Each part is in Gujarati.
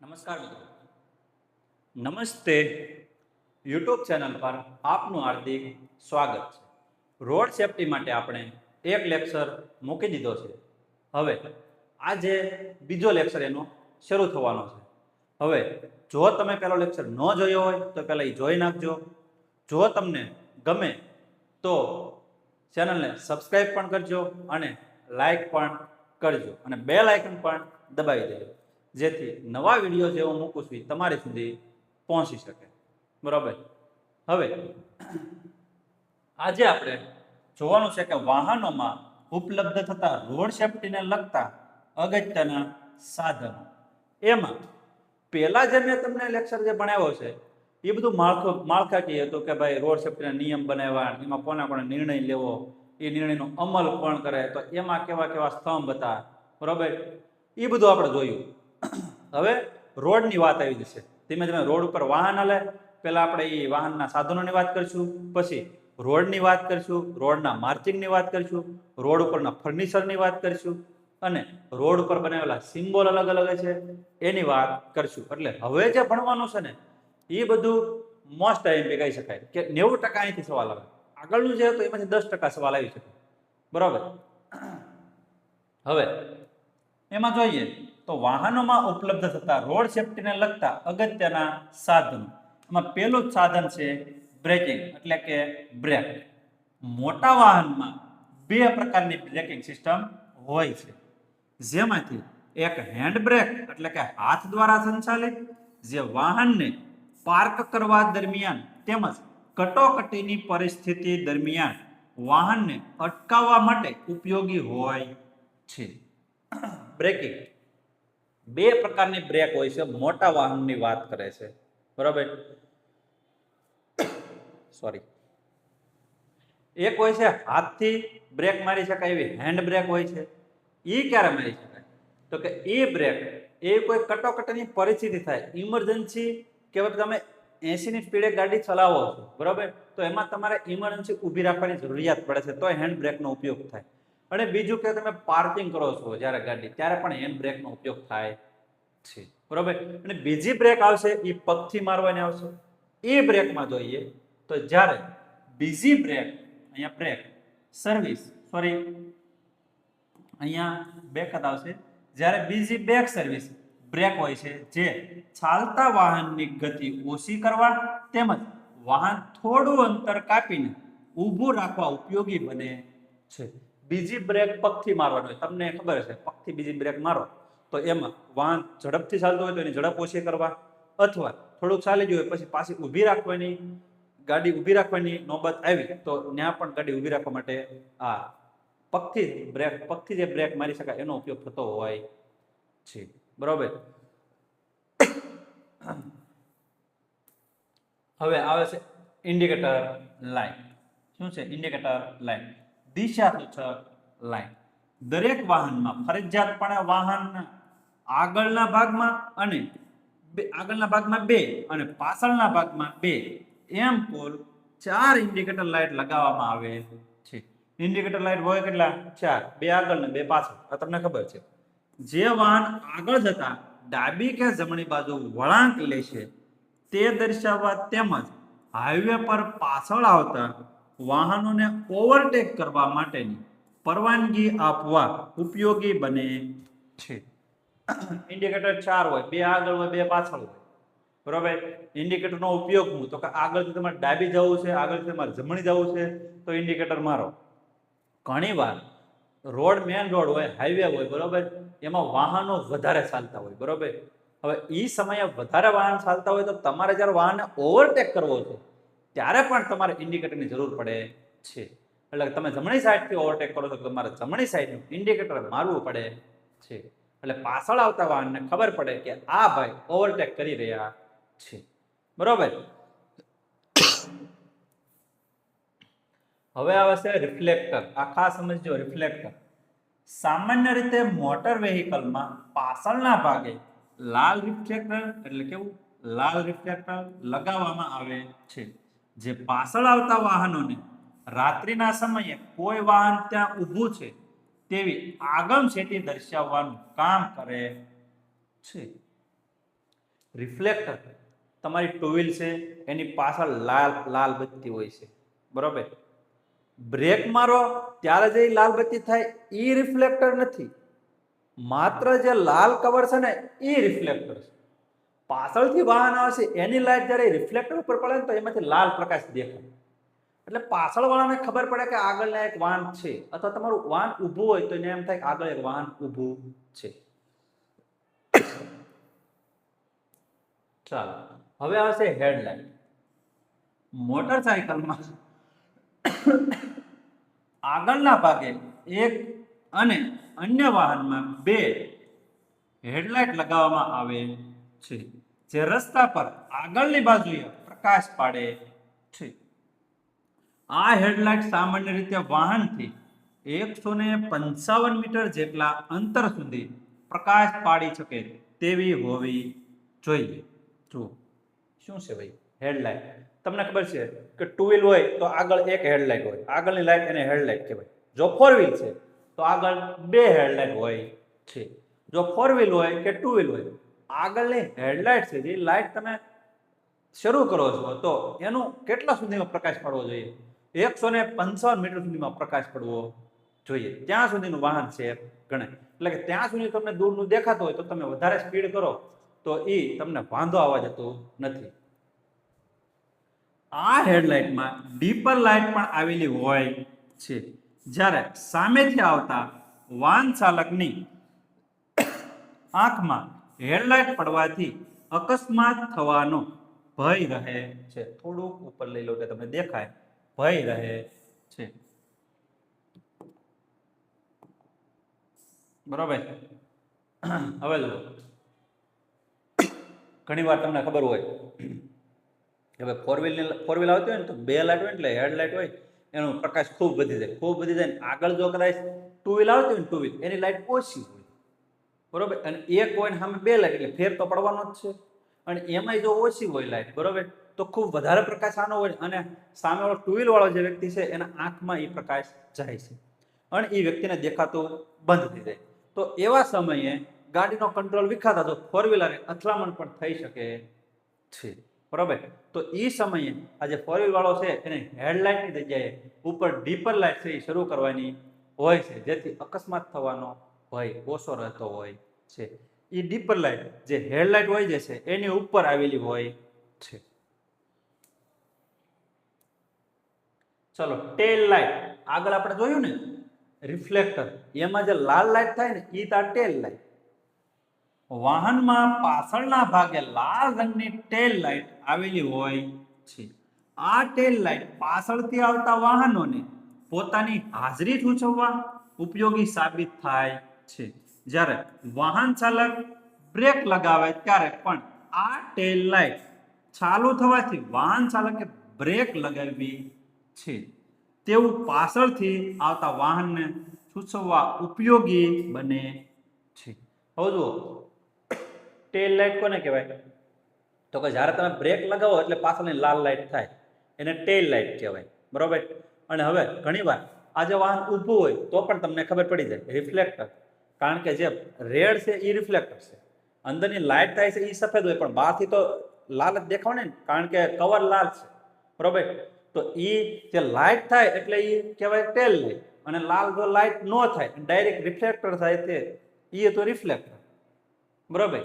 નમસ્કાર મિત્રો, નમસ્તે. યુટ્યુબ ચેનલ પર આપનું હાર્દિક સ્વાગત છે. રોડ સેફટી માટે આપણે એક લેક્ચર મૂકી દીધો છે. હવે આજે બીજો લેક્ચર એનો શરૂ થવાનો છે. હવે જો તમે પહેલો લેક્ચર ન જોયો હોય તો પહેલાં એ જોઈ નાખજો. જો તમને ગમે તો ચેનલને સબસ્ક્રાઈબ પણ કરજો અને લાઈક પણ કરજો અને બેલ આઇકન પણ દબાવી દેજો, જેથી નવા વિડીયો જે હું મૂકું છું તમારી સુધી પહોંચી શકે. બરાબર. હવે આજે આપણે જોવાનું છે કે વાહનોમાં ઉપલબ્ધ થતા રોડ સેફટીને લગતા અગત્યના સાધનો. એમાં પહેલા જે મેં તમને લેક્ચર જે ભણાવ્યો છે એ બધું માળખાકીય હતું કે ભાઈ રોડ સેફટીના નિયમ બનાવ્યા, એમાં કોને નિર્ણય લેવો, એ નિર્ણયનો અમલ કોણ કરે, તો એમાં કેવા કેવા સ્તંભ હતા. બરાબર. એ બધું આપણે જોયું. હવે રોડની વાત આવી જશે. ધીમે ધીમે રોડ ઉપર વાહન હાલે, પહેલા આપણે એ વાહનના સાધનોની વાત કરીશું, પછી રોડની વાત કરીશું, રોડના માર્ચિંગની વાત કરીશું, રોડ ઉપરના ફર્નિચરની વાત કરીશું અને રોડ ઉપર બનાવેલા સિમ્બોલ અલગ અલગ છે એની વાત કરીશું. એટલે હવે જે ભણવાનું છે ને એ બધું મોસ્ટ આઈએમપી કહી શકાય કે 90% અહીંથી સવાલ આવે. આગળનું જે હતું એમાંથી 10% સવાલ આવી શકે. બરાબર. હવે એમાં જોઈએ તો વાહનોમાં ઉપલબ્ધ થતા રોડ સેફટીને લગતા અગત્યના સાધનો. એમાં પહેલું જ સાધન છે બ્રેકિંગ, એટલે કે બ્રેક. મોટા વાહનમાં બે પ્રકારની બ્રેકિંગ સિસ્ટમ હોય છે, જેમાંથી એક હેન્ડ બ્રેક એટલે કે હાથ દ્વારા સંચાલિત, જે વાહનને પાર્ક કરવા દરમિયાન તેમજ કટોકટીની પરિસ્થિતિ દરમિયાન વાહનને અટકાવવા માટે ઉપયોગી હોય છે. બ્રેકિંગ બે પ્રકારની બ્રેક હોય છે. મોટા વાહનની વાત કરે છે. બરાબર. સોરી. એક હોય છે હાથથી બ્રેક મારી શકાય એવી હેન્ડ બ્રેક હોય છે. એ ક્યારે મારી શકાય તો કે એ બ્રેક એ કોઈ કટોકટીની પરિસ્થિતિ થાય, ઇમરજન્સી કે તમે 80ની સ્પીડે ગાડી ચલાવો છો, બરાબર, તો એમાં તમારે ઇમરજન્સી ઊભી રાખવાની જરૂરિયાત પડે છે, તો હેન્ડ બ્રેકનો ઉપયોગ થાય. અને બીજું કે તમે પાર્કિંગ કરો છો જ્યારે ગાડી, ત્યારે પણ હેન્ડ બ્રેકનો ઉપયોગ થાય છે. બરાબર. અને બીજી બ્રેક આવશે એ પગથી મારવાની આવશે. એ બ્રેકમાં જોઈએ તો જ્યારે બીજી બ્રેક, અહીંયા બ્રેક સર્વિસ, સોરી અહીંયા બેક જ આવશે, જ્યારે બીજી બેક સર્વિસ બ્રેક હોય છે જે ચાલતા વાહનની ગતિ ઓછી કરવા તેમજ વાહન થોડું અંતર કાપીને ઊભું રાખવા ઉપયોગી બને છે. બીજી બ્રેક પગથી મારવાની હોય. તમને ખબર છે પગથી બીજી બ્રેક મારો તો એમાં વાહન ઝડપથી ચાલતું હોય તો એની ઝડપ ઓછી કરવા, અથવા થોડુંક ચાલી ગયું હોય પછી પાછી ઊભી રાખવાની, ગાડી ઊભી રાખવાની નોબત આવી તો ત્યાં પણ ગાડી ઊભી રાખવા માટે આ પગથી જે બ્રેક મારી શકાય એનો ઉપયોગ થતો હોય છે. બરાબર. હવે આવે છે ઇન્ડિકેટર લાઇટ. શું છે ઇન્ડિકેટર લાઇટ? દિશા સૂચક લાઇટ. દરેક વાહનમાં ફરજિયાતપણે વાહનના આગળના ભાગમાં બે અને પાછળના ભાગમાં બે એમ કુલ 4 ઇન્ડિકેટર લાઇટ લગાવવામાં આવે છે. ઇન્ડિકેટર લાઇટ હોય કેટલા? 4. બે આગળ ને બે પાછળ. આ તમને ખબર છે. જે વાહન આગળ જતા ડાબી કે જમણી બાજુ વળાંક લેશે તે દર્શાવવા તેમજ હાઈવે પર પાછળ આવતા વાહનોને ઓવરટેક કરવા માટેની પરવાનગી આપવા ઉપયોગી બને છે. ઇન્ડિકેટર 4 હોય, બે આગળ હોય, બે પાછળ હોય. બરાબર. ઇન્ડિકેટરનો ઉપયોગ હું તો કે આગળથી તમારે ડાબી જવું છે, આગળથી તમારે જમણી જવું છે તો ઇન્ડિકેટર મારો. ઘણીવાર રોડ, મેન રોડ હોય, હાઈવે હોય, બરાબર, એમાં વાહનો વધારે ચાલતા હોય. બરાબર. હવે એ સમયે વધારે વાહન ચાલતા હોય તો તમારે જ્યારે વાહનને ઓવરટેક કરવો છે ત્યારે પણ તમારે ઇન્ડિકેટરની જરૂર પડે છે. એટલે તમે જમણી સાઈડથી ઓવરટેક કરો તો તમારે જમણી સાઈડનું ઇન્ડિકેટર મારવું પડે છે. એટલે પાછળ આવતા વાહનને ખબર પડે કે આ ભાઈ ઓવરટેક કરી રહ્યા છે. બરાબર. હવે આવે છે રિફ્લેક્ટર. આ ખાસ સમજજો. રિફ્લેક્ટર સામાન્ય રીતે મોટર વેહિકલમાં પાછળના ભાગે લાલ રિફ્લેક્ટર, એટલે કેવું, લાલ રિફ્લેક્ટર લગાવવામાં આવે છે, જે પાછળ આવતા વાહનોને રાત્રિના સમયે કોઈ વાહન ત્યાં ઊભું છે તેવી આગમછેતી દર્શાવવાનું કામ કરે છે. રિફ્લેક્ટર તમારી ટુ વ્હીલ છે એની પાછળ લાલ લાલ બત્તી હોય છે, બરોબર. બ્રેક મારો ત્યારે જે લાલ બત્તી થાય એ રિફ્લેક્ટર નથી, માત્ર જે લાલ કવર છે ને એ રિફ્લેક્ટર છે. પાછળથી વાહન આવે છે એની લાઈટ જ્યારે રિફ્લેક્ટર ઉપર પડે ને તો એમાંથી લાલ પ્રકાશ દેખાય, એટલે પાછળ વાળાને ખબર પડે કે આગળ એક વાહન છે, અથવા તમારું વાહન ઊભું હોય તો એને એમ થાય કે આગળ એક વાહન ઊભું છે. ચાલો હવે આવશે હેડલાઇટ. મોટરસાયકલમાં આગળના ભાગે એક અને અન્ય વાહનમાં બે હેડલાઇટ લગાવવામાં આવે છે, જે રસ્તા પર આગળની બાજુએ પ્રકાશ પાડે છે. આ હેડલાઇટ સામાન્ય રીતે વાહનથી 155 મીટર જેટલા અંતર સુધી પ્રકાશ પાડી શકે તેવી હોવી જોઈએ. જો શું છે ભાઈ હેડલાઇટ, તમને ખબર છે કે ટુ વ્હીલ હોય તો આગળ એક હેડલાઇટ હોય, આગળની લાઇટ એને હેડલાઇટ કહેવાય. જો ફોર વ્હીલ છે તો આગળ બે હેડલાઇટ હોય છે. જો ફોર વ્હીલ હોય કે ટુ વ્હીલ હોય, આગળની હેડલાઇટ છે જે લાઇટ તમે શરૂ કરો છો તો એનું કેટલા સુધીમાં પ્રકાશ પડવો જોઈએ? 155 મીટર સુધીમાં પ્રકાશ પડવો જોઈએ. ત્યાં સુધીનું વાહન છે ગણાય. એટલે કે ત્યાં સુધી તમને દૂરનું દેખાતું હોય તો તમે વધારે સ્પીડ કરો તો એ તમને વાંધો આવવા જતો નથી. આ હેડલાઇટમાં ડીપર લાઇટ પણ આવેલી હોય છે, જ્યારે સામેથી આવતા વાહન ચાલકની આંખમાં હેડલાઇટ પડવાથી અકસ્માત થવાનો ભય રહે છે. થોડુંક ઉપર લઈ લો એટલે તમને દેખાય, ભય રહે છે, બરોબર. હવે જુઓ, ઘણી વાર તમને ખબર હોય કે ભાઈ ફોર વ્હીલ આવતી હોય ને તો બે લાઇટ હોય એટલે હેડલાઇટ હોય એનો પ્રકાશ ખૂબ વધી જાય, આગળ જો કદાચ ટુ વ્હીલ આવતી હોય ને ટુ વ્હીલ એની લાઇટ ઓછી હોય, બરોબર. અને એક હોય ને સામે બે લાઇટ એટલે ફેર તો પડવાનો જ છે. અને એમાંય જો ઓછી હોય લાઇટ, બરોબર, તો ખૂબ વધારે પ્રકાશ આનો હોય અને સામેવાળો ટુ વ્હીલ વાળો જે વ્યક્તિ છે એના આંખમાં એ પ્રકાશ જાય છે અને એ વ્યક્તિને દેખાતું બંધ થઈ જાય. તો એવા સમયે ગાડીનો કંટ્રોલ વિખાતા તો ફોર વ્હીલર અથડામણ પણ થઈ શકે છે, બરોબર. તો એ સમયે આ જે ફોર વ્હીલ વાળો છે એને હેડલાઇટની જગ્યાએ ઉપર ડીપર લાઇટ છે એ શરૂ કરવાની હોય છે, જેથી અકસ્માત થવાનો ભય ઓછો રહેતો હોય છે. એ ડીપર લાઇટ જે હેડલાઇટ હોય જે છે એની ઉપર આવેલી હોય છે. ચલો ટેલ લાઇટ આગળ આપણે જોયું ને રિફ્લેક્ટર, એમાં જે લાલ લાઇટ થાય ને એ તાર ટેલ લાઇટ. વાહનમાં પાછળના ભાગે લાલ રંગની ટેલ લાઇટ આવેલી હોય છે. આ ટેલ લાઇટ પાછળથી આવતા વાહનોને પોતાની હાજરી સૂચવવા ઉપયોગી સાબિત થાય છે. જ્યારે વાહન ચાલક બ્રેક લગાવે ત્યારે પણ આ ટેલ લાઇટ ચાલુ થવાથી વાહન ચાલકે બ્રેક લગાવવી છે તેવું પાછળથી આવતા વાહનને સૂચવવા ઉપયોગી બને છે. હવે જુઓ, ટેલ લાઇટ કોને કહેવાય? તો કે જ્યારે તમે બ્રેક લગાવો એટલે પાછળની લાલ લાઇટ થાય એને ટેલ લાઇટ કહેવાય, બરોબર. અને હવે ઘણીવાર આ જે વાહન ઊભું હોય તો પણ તમને ખબર પડી જાય રિફ્લેક્ટર, કારણ કે જે રેડ છે એ રિફ્લેક્ટર છે, અંદરની લાઇટ થાય છે એ સફેદ હોય પણ બહારથી તો લાલ જ દેખાવ ને, કારણ કે કવર લાલ છે, બરોબર. તો એ જે લાઇટ થાય એટલે એ કહેવાય ટેલ લાઇટ, અને લાલ જો લાઇટ ન થાય ડાયરેક્ટ રિફ્લેક્ટર થાય તે એ તો રિફ્લેક્ટર, બરોબર.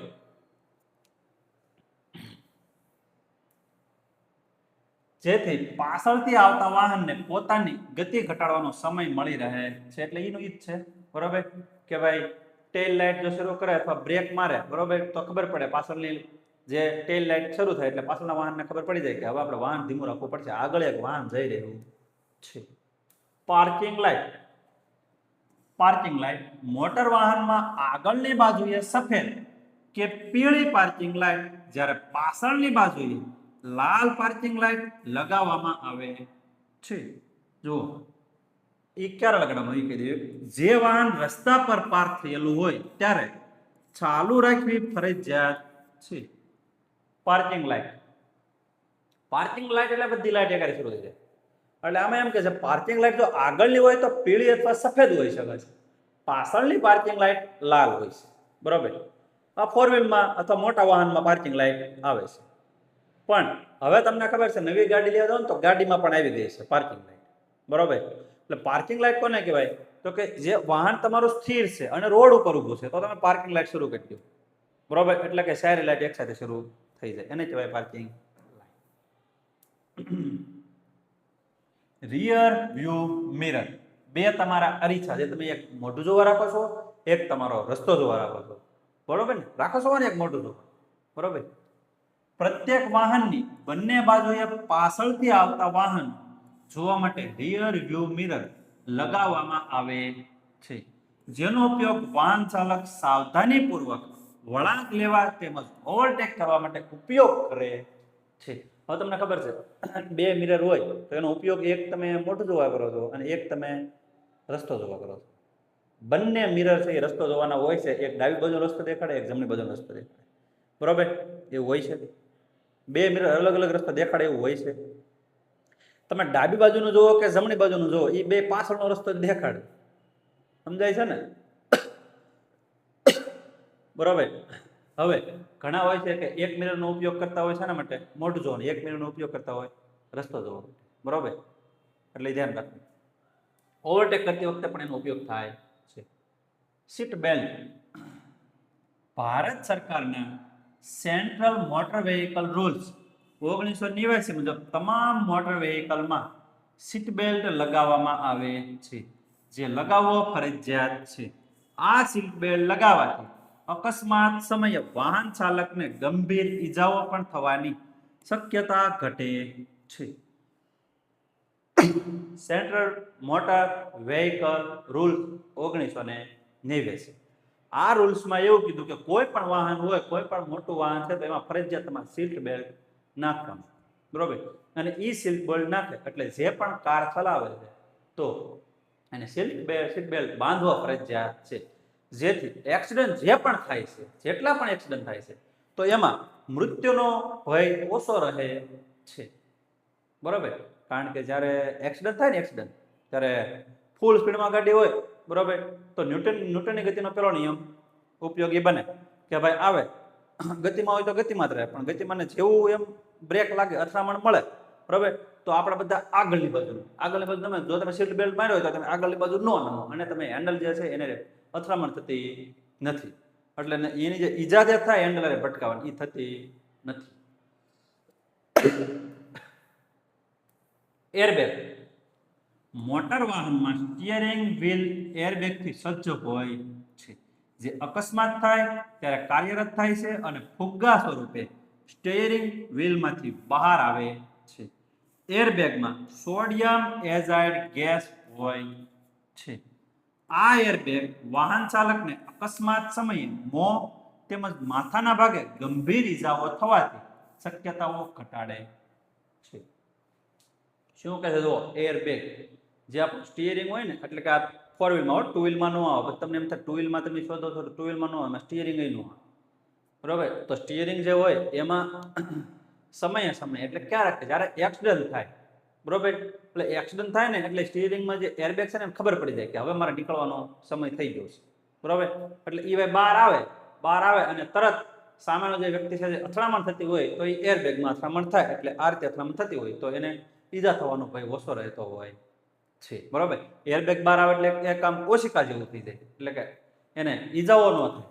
જેથી પાછળથી આવતા વાહનને પોતાની ગતિ ઘટાડવાનો સમય મળી રહે છે. એટલે એનું ઈ જ છે, બરોબર, કે ભાઈ ટેલ લાઇટ જો શરૂ કરે અથવા બ્રેક મારે, બરોબર, તો ખબર પડે પાછળની જે ટેલ લાઇટ શરૂ થાય એટલે પાછળના વાહનને ખબર પડી જાય કે હવે આપણે વાહન ધીમું રાખવું પડશે, આગળ એક વાહન જઈ રહ્યું છે. Parking light. Parking light motor વાહનમાં આગળની બાજુએ સફેદ કે પીળી પાર્કિંગ લાઇટ, જ્યારે પાછળની બાજુએ લાલ પાર્કિંગ લાઇટ લગાવવામાં આવે છે. જો એ ક્યારે લગાડવામાં આવી કહી દઈએ, જે વાહન રસ્તા પર પાર્ક થયેલું હોય ત્યારે ચાલુ રાખવી ફરજિયાત છે. પાર્કિંગ લાઇટ, પાર્કિંગ લાઇટ એટલે બધી લાઇટ એકારે શરૂ થઈ જાય. એટલે આમાં એમ કે છે પાર્કિંગ લાઇટ જો આગળની હોય તો પીળી અથવા સફેદ હોઈ શકે છે, પાછળની પાર્કિંગ લાઇટ લાલ હોય છે, બરોબર. આ ફોર વ્હીલમાં અથવા મોટા વાહનમાં પાર્કિંગ લાઇટ આવે છે. પણ હવે તમને ખબર છે નવી ગાડી લેવા જાવ ને તો ગાડીમાં પણ આવી ગઈ છે પાર્કિંગ લાઇટ, બરોબર. એટલે પાર્કિંગ લાઇટ કોને કહેવાય? તો કે જે વાહન તમારું સ્થિર છે અને રોડ ઉપર ઊભું છે તો તમે પાર્કિંગ લાઇટ શરૂ કરી દો, બરોબર. એટલે કે સારી લાઇટ એકસાથે શરૂ થઈ જાય, એને કહેવાય parking light. Rear view mirror, બે તમારા અરીસા, જે તમે એક મોઢું જોવા રાખો છો, એક તમારો રસ્તો જોવા રાખો છો, બરોબર ને? રાખો છો ને એક મોઢું જોવા, બરોબર. પ્રત્યેક વાહનની બંને બાજુએ પાછળથી આવતા વાહન જોવા માટે રિયર વ્યૂ મિરર લગાવવામાં આવે છે, જેનો ઉપયોગ વાહન ચાલક સાવધાનીપૂર્વક વળાંક લેવા તેમજ ઓવરટેક કરવા માટે ઉપયોગ કરે છે. હવે તમને ખબર છે બે મિરર હોય તો એનો ઉપયોગ એક તમે મોઢું જોવા કરો છો અને એક તમે રસ્તો જોવા કરો છો. બંને મિરર છે એ રસ્તો જોવાના હોય છે, એક ડાબી બાજુનો રસ્તો દેખાડે, એક જમણી બાજુનો રસ્તો દેખાડે, બરોબર. એવું હોય છે. બે મિરર અલગ અલગ રસ્તો દેખાડે એવું હોય છે. તમે ડાબી બાજુનું જુઓ કે જમણી બાજુનું જુઓ, એ બે પાછળનો રસ્તો દેખાડે, સમજાય છે ને? બરોબર. હવે ઘણા હોય છે કે એક મિરરનો ઉપયોગ કરતા હોય છે એના માટે મોઢું જોવાનું, એક મિરરનો ઉપયોગ કરતા હોય રસ્તો જોવાનો, બરોબર. એટલે ધ્યાન રાખવું. ઓવરટેક કરતી વખતે પણ એનો ઉપયોગ થાય છે. સીટ બેલ્ટ, ભારત સરકારના સેન્ટ્રલ મોટર વેહિકલ રૂલ્સ 1989 મુજબ તમામ મોટર વેહિકલમાં સીટ બેલ્ટ લગાવવામાં આવે છે, જે લગાવવો ફરજિયાત છે. આ સીટ બેલ્ટ લગાવવાથી અકસ્માત સમયે વાહન ચાલકને ગંભીર ઈજાઓ પણ થવાની શક્યતા ઘટે છે. Central motor vehicle rules 1989. આ રૂલ્સમાં એવું કીધું કે કોઈ પણ વાહન હોય, કોઈ પણ મોટું વાહન છે તો એમાં ફરજિયાત તમારે સીટ બેલ્ટ નાખવાનું, બરોબર. અને એ સીટ બેલ્ટ નાખે એટલે જે પણ કાર ચલાવે છે તો એને સીટ બેલ્ટ બાંધવા ફરજિયાત છે, જેથી એક્સિડન્ટ જે પણ થાય છે, જેટલા પણ એક્સિડન્ટ થાય છે તો એમાં મૃત્યુનો ભય ઓછો રહે છે, બરોબર. કારણ કે જ્યારે એક્સિડન્ટ થાય ને ત્યારે ફૂલ સ્પીડમાં ગાડી હોય, બરોબર, તો ન્યૂટનની ગતિનો પેલો નિયમ ઉપયોગી બને કે ભાઈ આવે ગતિમાં હોય તો ગતિમાં જ રહે, પણ ગતિમાં જેવું એમ બ્રેક લાગે, અથડામણ મળે, બરોબર, તો આપણે બધા આગળની બાજુ તમે જો તમે સીટ બેલ્ટ માર્યો હોય તો તમે આગળની બાજુ ન નમો અને તમે હેન્ડલ જે છે એને અથડામણ થતી નથી, એટલે એની જે ઈજા જે થાય હેન્ડલ ભટકાવાની એ થતી નથી. એરબેગ, મોટર વાહનમાં સ્ટીયરિંગ વ્હીલ એરબેગથી સજ્જ હોય છે, જે અકસ્માત થાય ત્યારે કાર્યરત થાય છે અને ફુગ્ગા સ્વરૂપે સ્ટીયરિંગ વ્હીલમાંથી બહાર આવે છે. એરબેગમાં સોડિયમ એઝાઇડ ગેસ હોય છે. આ એરબેગ વાહન ચાલકને અકસ્માત સમયે મોં તેમજ માથાના ભાગે ગંભીર ઈજાઓ થવાથી શક્યતાઓ ઘટાડે છે. શું કહે છે? જો એરબેગ જે આપણું સ્ટીયરિંગ હોય ને, એટલે કે આ ફોર વ્હીલમાં હોય, ટુ વ્હીલમાં ન આવે. તમને એમ થાય ટુ વ્હીલમાં તમે શોધો છો તો ટુ વ્હીલમાં ન આવે, સ્ટીયરિંગ ન આવે, બરોબર. તો સ્ટીયરિંગ જે હોય એમાં સમયે એટલે ક્યારે જ્યારે એક્સિડન્ટ થાય, બરોબર. એટલે એક્સિડન્ટ થાય ને એટલે સ્ટીયરિંગમાં જે એરબેગ છે ને ખબર પડી જાય કે હવે મારે નીકળવાનો સમય થઈ ગયો છે, બરોબર. એટલે એ ભાઈ બહાર આવે અને તરત સામેનો જે વ્યક્તિ છે અથડામણ થતી હોય તો એ એરબેગમાં અથડામણ થાય, એટલે આ રીતે અથડામણ થતી હોય તો એને ઈજા થવાનો ભય ઓછો રહેતો હોય છે, બરોબર. એરબેગ બહાર આવે એટલે એક કામ ઓશિકા જેવું થઈ જાય, એટલે કે એને ઈજાઓ ન થાય,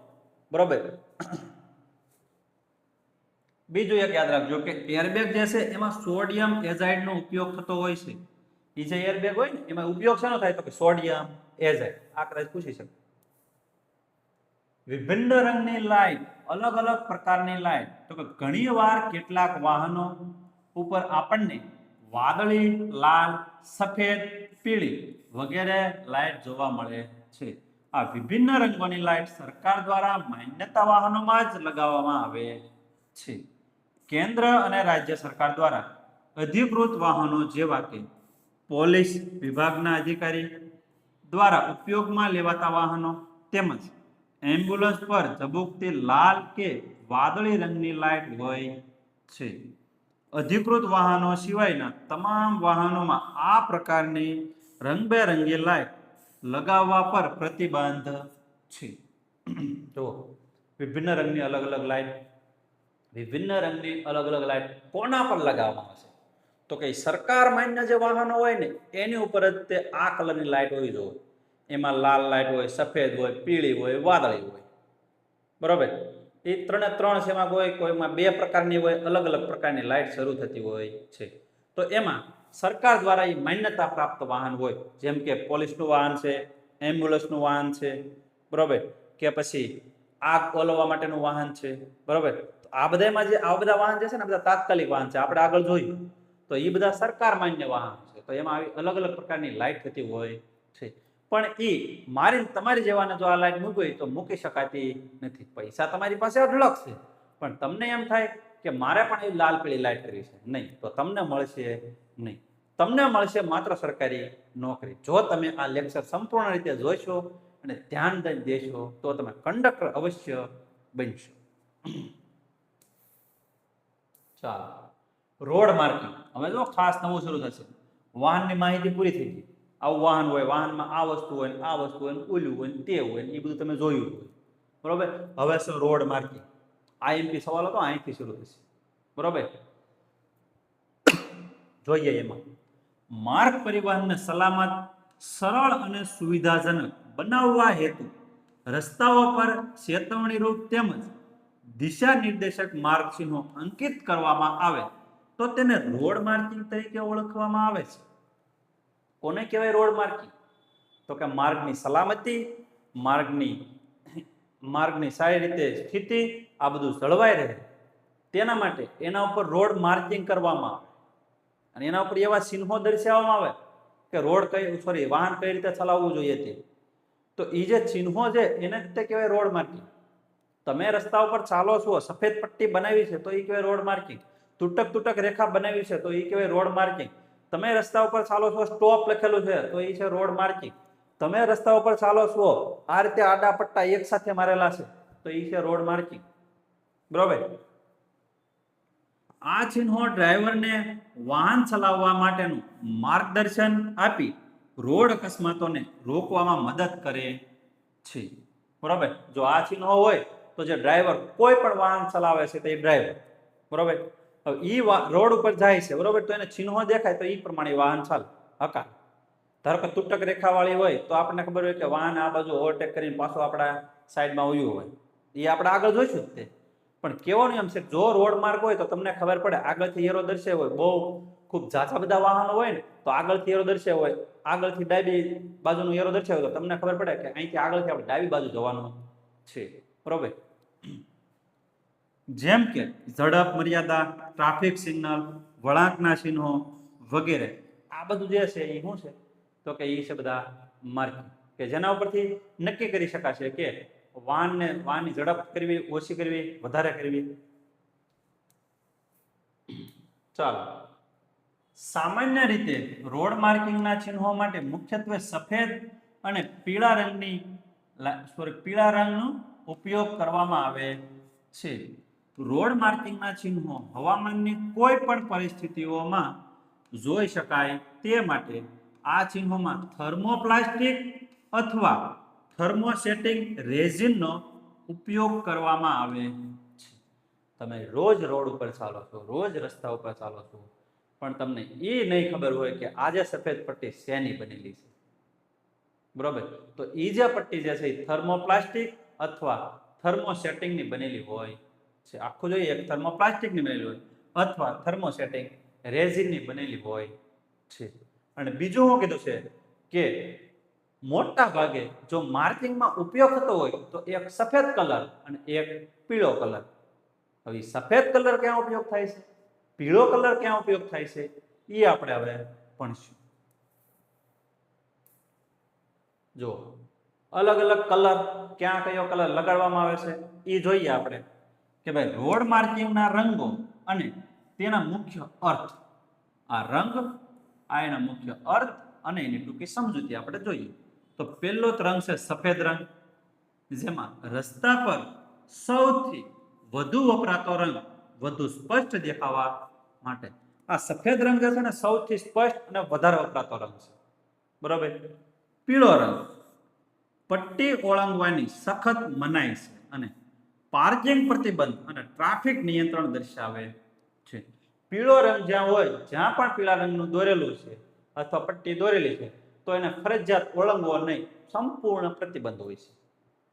બરોબર. બીજું એક યાદ રાખજો કે એરબેગ જે છે એમાં સોડિયમ એઝાઇડ નો ઉપયોગ થતો હોય છે. એ જે એરબેગ હોય ને એમાં ઉપયોગ શેનો થાય તો કે સોડિયમ એઝાઇડ. આ કદાચ પૂછી શકે. વિભિન્ન રંગની લાઇટ, અલગ અલગ પ્રકારની લાઇટ, તો કે ઘણી વાર કેટલાક વાહનો ઉપર આપણને વાદળી, લાલ, સફેદ, પીળી વગેરે લાઇટ જોવા મળે છે. આ વિભિન્ન રંગોની લાઇટ સરકાર દ્વારા માન્યતા વાહનોમાં જ લગાવવામાં આવે છે. કેન્દ્ર અને રાજ્ય સરકાર દ્વારા અધિકૃત વાહનો જેવા કે પોલીસ વિભાગના અધિકારી દ્વારા ઉપયોગમાં લેવાતા વાહનો તેમજ એમ્બ્યુલન્સ પર ઝબૂકતી લાલ કે વાદળી રંગની લાઇટ હોય છે. અધિકૃત વાહનો સિવાયના તમામ વાહનોમાં આ પ્રકારની રંગબેરંગી લાઇટ લગાવવા પર પ્રતિબંધ છે. જુઓ, વિભિન્ન રંગની અલગ અલગ લાઇટ, વિભિન્ન રંગની અલગ અલગ લાઇટ કોના પર લગાવવામાં આવે છે? તો કે સરકાર માન્ય જે વાહનો હોય ને એની ઉપર જ તે આ કલરની લાઇટ હોવી જોઈએ. એમાં લાલ લાઇટ હોય, સફેદ હોય, પીળી હોય, વાદળી હોય. બરોબર, એ ત્રણે ત્રણ છે. એમાં કોઈમાં બે પ્રકારની હોય, અલગ અલગ પ્રકારની લાઇટ શરૂ થતી હોય છે. તો એમાં સરકાર દ્વારા એ માન્યતા પ્રાપ્ત વાહન હોય, જેમ કે પોલીસનું વાહન છે, એમ્બ્યુલન્સનું વાહન છે, બરોબર, કે પછી આગ ઓલવવા માટેનું વાહન છે. બરોબર, આ બધામાં જે આ બધા વાહન જે છે ને બધા તાત્કાલિક વાહન છે. આપણે આગળ જોયું તો એ બધા સરકાર માન્ય વાહન છે. તો એમાં આવી અલગ અલગ પ્રકારની લાઇટ થતી હોય છે. પણ એ મારી તમારી જેવાને જો આ લાઇટ મૂકવી તો મૂકી શકાતી નથી. પૈસા તમારી પાસે અઢળક છે, પણ તમને એમ થાય કે મારે પણ એ લાલ પીળી લાઇટ કરવી છે, નહીં, તો તમને મળશે નહીં. તમને મળશે માત્ર સરકારી નોકરી. જો તમે આ લેક્ચર સંપૂર્ણ રીતે જોઈશો અને ધ્યાન દઈ દેશો તો તમે કંડક્ટર અવશ્ય બનશો. ચાલો, રોડ માર્કિંગ. હવે જો ખાસ નવું શરૂ થશે. વાહનની માહિતી પૂરી થઈ ગઈ. આવું વાહન હોય, વાહનમાં આ વસ્તુ હોય, આ વસ્તુ હોય, ઓલું હોય, તે હોય, એ બધું તમે જોયું હોય. બરોબર, હવે છે રોડ માર્કિંગ. આઈએમપી સવાલ હતો, અહીંથી શરૂ થશે. બરોબર, જોઈએ એમાં માર્ગ પરિવહનને સલામત, સરળ અને સુવિધાજનક બનાવવા હેતુ રસ્તાઓ પર ચેતવણીરૂપ તેમજ દિશા નિર્દેશક માર્ગ ચિહ્નો અંકિત કરવામાં આવે તો તેને રોડ માર્કિંગ તરીકે ઓળખવામાં આવે છે. કોને કહેવાય રોડ માર્કિંગ? તો કે માર્ગની સલામતી, માર્ગની સારી રીતે સ્થિતિ, આ બધું જળવાઈ રહે તેના માટે એના ઉપર રોડ માર્કિંગ કરવામાં આવે અને એના ઉપર એવા ચિહ્નો દર્શાવવામાં આવે કે વાહન કઈ રીતે ચલાવવું જોઈએ તે. તો એ જે ચિહ્નો છે એને જ તે કહેવાય રોડ માર્કિંગ. તમે રસ્તા ઉપર ચાલો છો, સફેદ પટ્ટી બનાવી છે તો એ કહેવાય રોડ માર્કિંગ. તૂટક રેખા બનાવી છે તો એ કહેવાય રોડ માર્કિંગ. તમે રસ્તા ઉપર ચાલો છો, સ્ટોપ લખેલું છે તો એ છે રોડ માર્કિંગ. તમે રસ્તા ઉપર ચાલો છો, આ રીતે આડા પટ્ટા એક સાથે મારેલા છે તો એ છે રોડ માર્કિંગ. બરોબર, આ ચિહ્નો ડ્રાઈવરને વાહન ચલાવવા માટેનું માર્ગદર્શન આપી રોડ અકસ્માતોને રોકવામાં મદદ કરે છે. બરોબર, જો આ ચિહ્નો હોય તો જે ડ્રાઈવર કોઈ પણ વાહન ચલાવે છે તો એ ડ્રાઈવર. બરોબર, હવે ઈ રોડ ઉપર જાય છે, બરોબર, તો એને ચિહ્નો દેખાય તો એ પ્રમાણે વાહન ચાલે હકા. ધારો કે તૂટક રેખા વાળી હોય તો આપણને ખબર હોય કે વાહન આ બાજુ ઓવરટેક કરીને પાછું આપણા સાઈડમાં ઉયું હોય, એ આપણે આગળ જોઈશું જ તે. પણ કેવો નિયમ છે, જો રોડ માર્ગ હોય તો તમને ખબર પડે, આગળથી એરો દર્શાવ્યો હોય, બહુ ખૂબ ઝાઝા બધા વાહનો હોય ને તો આગળથી એરો દર્શાવ્યો હોય, આગળથી ડાબી બાજુનો એરો દર્શાવ્યો તો તમને ખબર પડે કે અહીંથી આગળથી આપણે ડાબી બાજુ જવાનું છે. બરોબર, જેમ કે ઝડપ મર્યાદા, ટ્રાફિક સિગ્નલ, વળાંકના ચિહ્નો વગેરે, આ બધું જે છે એ શું છે તો કે એ છે બધા માર્કિંગ કે જેના ઉપરથી નક્કી કરી શકાશે કે વાહનની ઝડપ કરવી, ઓછી કરવી, વધારે કરવી. ચાલો, સામાન્ય રીતે રોડ માર્કિંગના ચિહ્નો માટે મુખ્યત્વે સફેદ અને પીળા રંગનો ઉપયોગ કરવામાં આવે છે. રોડ માર્કિંગના ચિહ્નો હવામાનની કોઈ પણ પરિસ્થિતિઓમાં જોઈ શકાય તે માટે આ ચિહ્નોમાં થર્મોપ્લાસ્ટિક અથવા થર્મોસેટિંગ રેઝિનનો ઉપયોગ કરવામાં આવે છે. તમે રોજ રોડ ઉપર ચાલો છો, રોજ રસ્તા ઉપર ચાલો છો, પણ તમને એ નહીં ખબર હોય કે આજે સફેદ પટ્ટી શેની બનેલી છે. બરોબર, તો એ જે પટ્ટી જે છે એ થર્મોપ્લાસ્ટિક અથવા થર્મોસેટિંગની બનેલી હોય છે. આખું જોઈએ, એક થર્મોપ્લાસ્ટિકની બનેલી હોય અથવા થર્મોસેટિંગ રેઝિનની બનેલી હોય છે. અને બીજું શું કીધું છે કે મોટા ભાગે જો માર્કિંગમાં ઉપયોગ થતો હોય તો એક સફેદ કલર અને એક પીળો કલર. હવે સફેદ કલર ક્યાં ઉપયોગ થાય છે, પીળો કલર ક્યાં ઉપયોગ થાય છે, એ આપણે હવે ભણીશું. જો અલગ અલગ કલર, ક્યાં કયો કલર લગાડવામાં આવે છે એ જોઈએ આપણે કે ભાઈ રોડ માર્કિંગના રંગો અને તેના મુખ્ય અર્થ. આ રંગ, આ એના મુખ્ય અર્થ અને એની ટૂંકી સમજૂતી આપણે જોઈએ. તો પહેલો રંગ છે સફેદ રંગ, જેમાં રસ્તા પર સૌથી વધુ વપરાતો રંગ વધુ સ્પષ્ટ દેખાવા માટે. આ સફેદ રંગ જે છે ને સૌથી સ્પષ્ટ અને વધારે વપરાતો રંગ છે. બરોબર, પીળો રંગ પટ્ટી ઓળંગવાની સખત મનાઈ છે અને પાર્કિંગ પ્રતિબંધ અને ટ્રાફિક નિયંત્રણ દર્શાવે છે. પીળો રંગ જ્યાં હોય, જ્યાં પણ પીળા રંગનું દોરેલું છે અથવા પટ્ટી દોરેલી છે તો એને ફરજિયાત ઓળંગવો નહીં, સંપૂર્ણ પ્રતિબંધ હોય છે.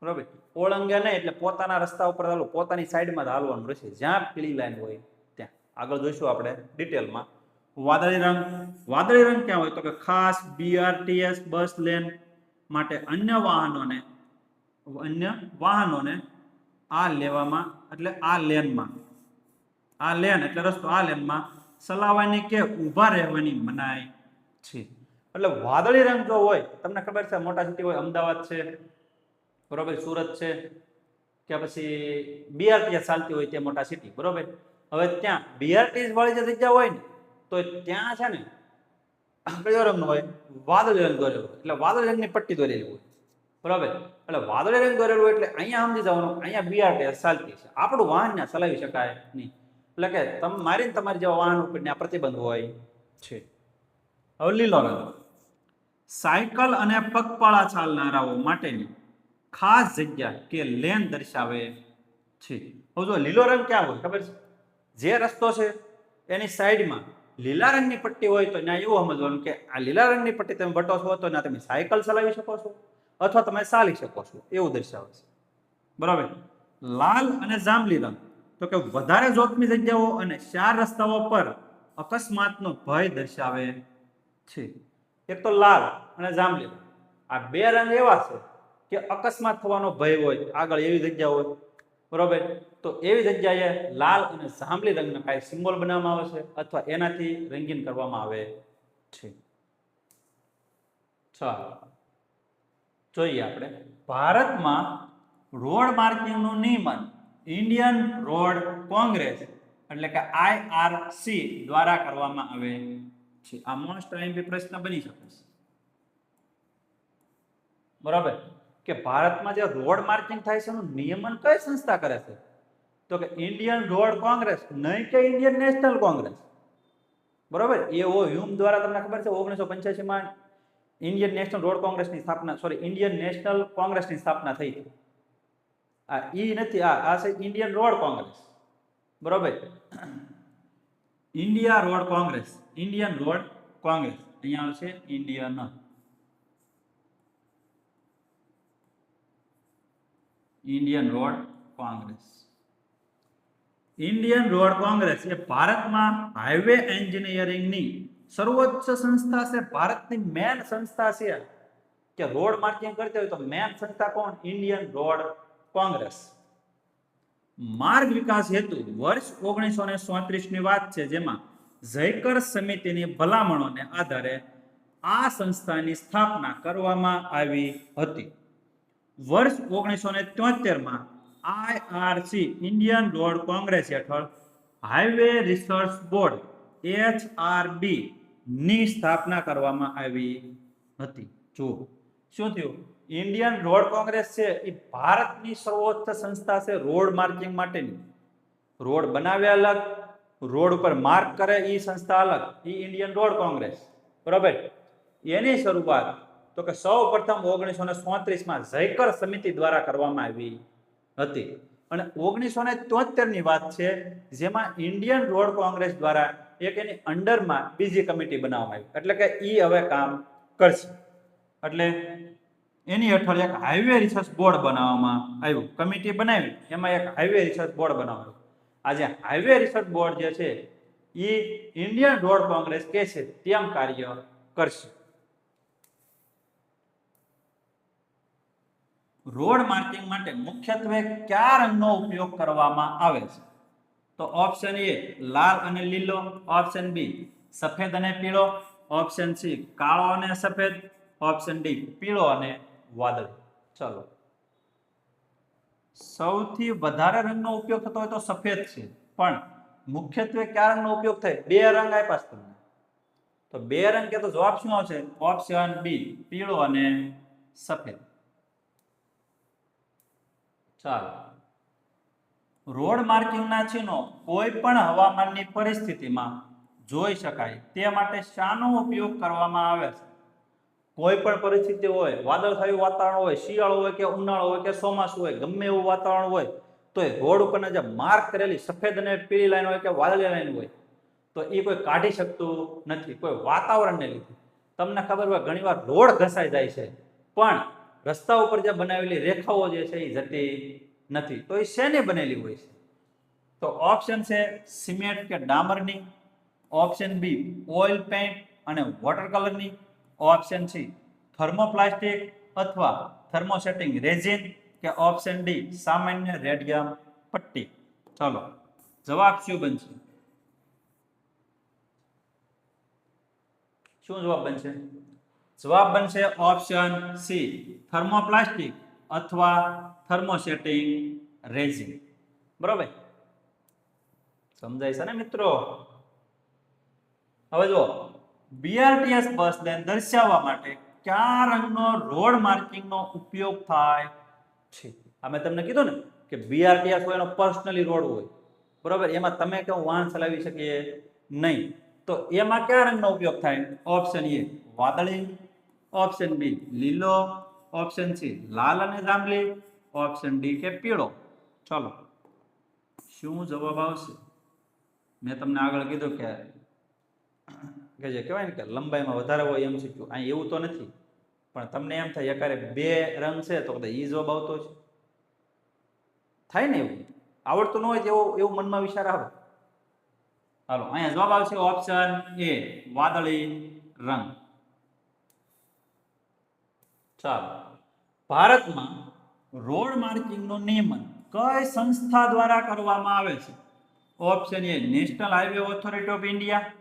બરાબર, ઓળંગે નહીં એટલે પોતાના રસ્તા ઉપર ચાલવું, પોતાની સાઈડમાં જ હાલવાનું રહેશે, જ્યાં પીળી લાઈન હોય ત્યાં. આગળ જોઈશું આપણે ડિટેલમાં. વાદળી રંગ, વાદળી રંગ ક્યાં હોય તો કે ખાસ BRTS બસ લેન માટે અન્ય વાહનોને આ લેવામાં એટલે આ લેનમાં, આ લેન એટલે રસ્તો, આ લેનમાં ચલાવવાની કે ઊભા રહેવાની મનાઈ છે. એટલે વાદળી રંગ જો હોય, તમને ખબર છે મોટા સિટી હોય, અમદાવાદ છે, બરોબર, સુરત છે, કે પછી BRTS ચાલતી હોય તે મોટા સિટી, બરોબર. હવે ત્યાં BRTS વાળી જે જગ્યા હોય ને તો ત્યાં છે ને કયો રંગ હોય, વાદળી રંગ દોરેલો, એટલે વાદળી રંગની પટ્ટી દોરેલી હોય, બરાબર. એટલે વાદળી રંગ દોરેલું હોય એટલે અહીંયા સમજી જવાનું અહીંયા BRTS ચાલતી છે, આપણું વાહન ત્યાં ચલાવી શકાય નહીં. એટલે કે તમે મારીને તમારી જેવા વાહન ઉપર ત્યાં પ્રતિબંધ હોય છે. હવે લીલો રંગ, સાયકલ અને પગપાળા ચાલનારાઓ માટેની ખાસ જગ્યા કે લેન દર્શાવે છે. હવે જો લીલો રંગ ક્યાં હોય ખબર છે, જે રસ્તો છે એની સાઈડમાં લીલા રંગની પટ્ટી હોય તો ત્યાં એવું સમજવાનું કે આ લીલા રંગની પટ્ટી તમે બટો છો તો ત્યાં તમે સાયકલ ચલાવી શકો છો અથવા તમે ચાલી શકો છો, એવું દર્શાવે છે, બરાબર. લાલ અને જાંબલી રંગ તો કે વધારે જોખમી જગ્યાઓ અને 4 રસ્તાઓ પર અકસ્માતનો ભય દર્શાવે છે. એક તો લાલ અને જાંબલી રંગ, આ બે રંગ એવા છે કે અકસ્માત થવાનો ભય હોય આગળ એવી જગ્યા હોય, બરોબર. તો એવી જગ્યાએ લાલ અને જાંબલી રંગના કાંઈ સિમ્બોલ બનાવવામાં આવે છે અથવા એનાથી રંગીન કરવામાં આવે છે. ચાલો જોઈએ આપણે ભારતમાં રોડ માર્કિંગનું નિયમન ઇન્ડિયન રોડ કોંગ્રેસ એટલે કે IRC દ્વારા કરવામાં આવે છે. આ મોસ્ટ આઈએમપી પ્રશ્ન બની શકે છે, બરાબર. કે ભારતમાં જે રોડ માર્કિંગ થાય છે એનું નિયમન કઈ સંસ્થા કરે છે તો કે ઇન્ડિયન રોડ કોંગ્રેસ, નહીં કે ઇન્ડિયન નેશનલ કોંગ્રેસ, બરાબર. એઓ હ્યુમ દ્વારા તમને ખબર છે 1985માં ઇન્ડિયન નેશનલ રોડ કોંગ્રેસની સ્થાપના, ઇન્ડિયન નેશનલ કોંગ્રેસની સ્થાપના થઈ હતી. આ ઈ નથી, આ છે ઇન્ડિયન રોડ કોંગ્રેસ, બરાબર. India Road Congress, Indian Road Congress, અહીંયા આવશે Indian Road Congress. Indian Road Congress એ ભારતમાં હાઈવે એન્જિનિયરિંગની સર્વોચ્ચ સંસ્થા છે, ભારતની મેન સંસ્થા છે. કે રોડ માર્કિંગ કરતી હોય તો મેન સંસ્થા કોણ? Indian Road Congress. માર્ગ વિકાસ હેતુ વર્ષ 1934 ની વાત છે, જેમાં જયકર સમિતિની ભલામણોને આધારે આ સંસ્થાની સ્થાપના કરવામાં આવી હતી. વર્ષ 1973માં IRC ઇન્ડિયન રોડ કોંગ્રેસ હેઠળ હાઈવે રિસર્ચ બોર્ડ HRB ની સ્થાપના કરવામાં આવી હતી. જો શું થયું, ઇન્ડિયન રોડ કોંગ્રેસ છે એ ભારતની સર્વોચ્ચ સંસ્થા છે રોડ માર્કિંગ માટેની. રોડ બનાવે અલગ, રોડ ઉપર માર્ક કરે એ સંસ્થા અલગ, એ ઇન્ડિયન રોડ કોંગ્રેસ, બરાબર. એની શરૂઆત તો કે સૌ પ્રથમ 1934માં જયકર સમિતિ દ્વારા કરવામાં આવી હતી અને 1973 ની વાત છે, જેમાં ઇન્ડિયન રોડ કોંગ્રેસ દ્વારા એક એની અંડરમાં બીજી કમિટી બનાવવામાં આવી, એટલે કે ઈ હવે કામ કરશે. એટલે એની હેઠળ એક હાઈવે રિસર્ચ બોર્ડ બનાવવામાં આવ્યું, કમિટી બનાવી, એમાં એક હાઈવે રિસર્ચ બોર્ડ બનાવ્યું. આજે હાઈવે રિસર્ચ બોર્ડ જે છે એ ઇન્ડિયન રોડ કોંગ્રેસ કે છે તેમ કાર્ય કરશે. રોડ માર્કિંગ માટે મુખ્યત્વે કયા રંગનો ઉપયોગ કરવામાં આવે છે? તો ઓપ્શન એ લાલ અને લીલો, ઓપ્શન બી સફેદ અને પીળો, ઓપ્શન સી કાળો અને સફેદ, ઓપ્શન ડી પીળો અને વાદળી. ચલો, સૌથી વધારે રંગનો ઉપયોગ થતો હોય તો સફેદ છે, પણ મુખ્યત્વે કયા રંગનો ઉપયોગ થાય? બે રંગ આપ્યા છે તમને, તો બે રંગ કે તો જવાબ શું આવશે? ઓપ્શન બી પીળો અને સફેદ. ચાલો, રોડ માર્કિંગના ચિહ્નો કોઈ પણ હવામાનની પરિસ્થિતિમાં જોઈ શકાય તે માટે શાનો ઉપયોગ કરવામાં આવે છે? કોઈ પણ પરિસ્થિતિ હોય, વાદળછાયું વાતાવરણ હોય, શિયાળો હોય કે ઉનાળો હોય કે ચોમાસું હોય, ગમે એવું વાતાવરણ હોય તો તો એ રોડ ઉપરના જે માર્ક કરેલી સફેદ અને પીળી લાઈન હોય કે વાદળી લાઈન હોય તો એ કોઈ કાઢી શકતું નથી, કોઈ વાતાવરણને લીધે. તમને ખબર હોય ઘણીવાર રોડ ઘસાઈ જાય છે પણ રસ્તા ઉપર જે બનાવેલી રેખાઓ જે છે એ જતી નથી. તો એ શેની બનેલી હોય છે? તો ઓપ્શન છે સિમેન્ટ કે ડામરની, ઓપ્શન બી ઓઇલ પેન્ટ અને વોટર કલરની, ઓપ્શન સી થર્મોપ્લાસ્ટિક અથવા થર્મોસેટિંગ રેઝિન, કે ઓપ્શન ડી સામાન્ય રેડિયમ પટ્ટી. ચાલો જવાબ શું બનશે? શું જવાબ બનશે? જવાબ બનશે ઓપ્શન સી થર્મોપ્લાસ્ટિક અથવા થર્મોસેટિંગ રેઝિન. બરોબર, સમજાય છે ને મિત્રો? હવે જો બીઆરટીએસ બસને દર્શાવવા માટે કયા રંગનો રોડ માર્કિંગનો ઉપયોગ થાય છે? આ મેં તમને કીધું ને કે બીઆરટીએસ હોય એનો પર્સનલી રોડ હોય, બરોબર, એમાં તમે કેવું વાહન ચલાવી શકીએ નહીં. તો એમાં કયા રંગનો ઉપયોગ થાય? ઓપ્શન એ વાદળી, ઓપ્શન બી લીલો, ઓપ્શન સી લાલ અને જાંબલી, ઓપ્શન ડી કે પીળો. ચાલો શું જવાબ આવશે? મેં તમને આગળ કીધું કે જે કહેવાય ને કે લંબાઈમાં વધારે હોય MCQ, અહીં એવું તો નથી પણ તમને એમ થાય એકારે બે રંગ છે તો કદાચ ઈ જવાબ આવતો છે, થાય ને એવું. આવડતું ન હોય તો એવું મનમાં વિચાર આવે. હાલો અહીંયા જવાબ આવશે ઓપ્શન એ વાદળી રંગ. ચાલો, ભારતમાં રોડ માર્કિંગનું નિયમન કઈ સંસ્થા દ્વારા કરવામાં આવે છે? Option A National Highway Authority of India,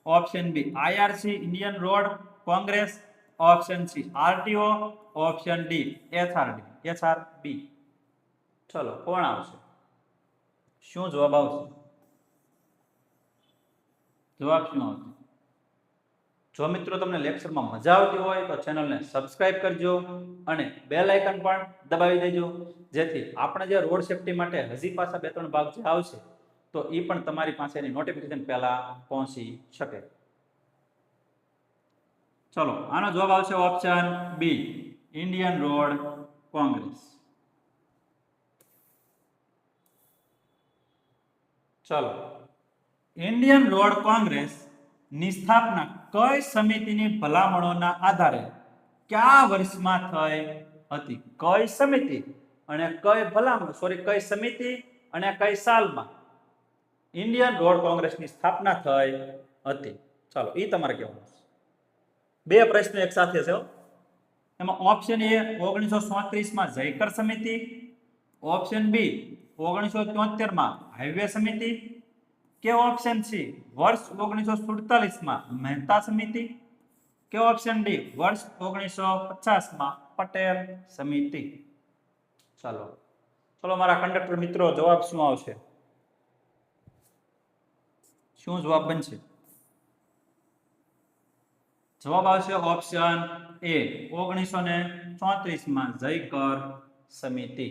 option B IRC Indian Road Congress, option C RTO, option D HRB. ચલો કોણ આવશે? શું જવાબ આવશે? જવાબ શું આવશે? જો મિત્રો તમને લેક્ચરમાં મજા આવતી હોય તો ચેનલને સબસ્ક્રાઇબ કરજો અને બેલ આઇકન પણ દબાવી દેજો, જેથી આપણે જે રોડ સેફટી માટે હજી પાછા 2-3 ભાગ જે આવશે તો એ પણ તમારી પાસે એની નોટિફિકેશન પહેલા પહોંચી શકે. ચલો આનો જવાબ આવશે option B Indian Road Congress. ચલો, ઇન્ડિયન રોડ કોંગ્રેસ ની સ્થાપના કઈ સમિતિની ભલામણોના આધારે કયા વર્ષમાં થઈ હતી? કઈ સમિતિ અને કઈ ભલામણ, કઈ સમિતિ અને કઈ સાલમાં ઇન્ડિયન રોડ કોંગ્રેસની સ્થાપના થઈ હતી? ચાલો એ તમારે કહેવાનું છે. બે પ્રશ્નો એક સાથે છે. એમાં ઓપ્શન એ 1937 માં જયકર સમિતિ, ઓપ્શન બી 1973 માં હાઈવે સમિતિ, કે ઓપ્શન સી વર્ષ 1947 માં મહેતા સમિતિ, કે ઓપ્શન ડી વર્ષ 1950 માં પટેલ સમિતિ. ચાલો ચલો મારા કંડક્ટર મિત્રો, જવાબ શું આવશે? શું જવાબ બનશે? જવાબ આવશે ઓપ્શન એ 1934 માં જયકર સમિતિ.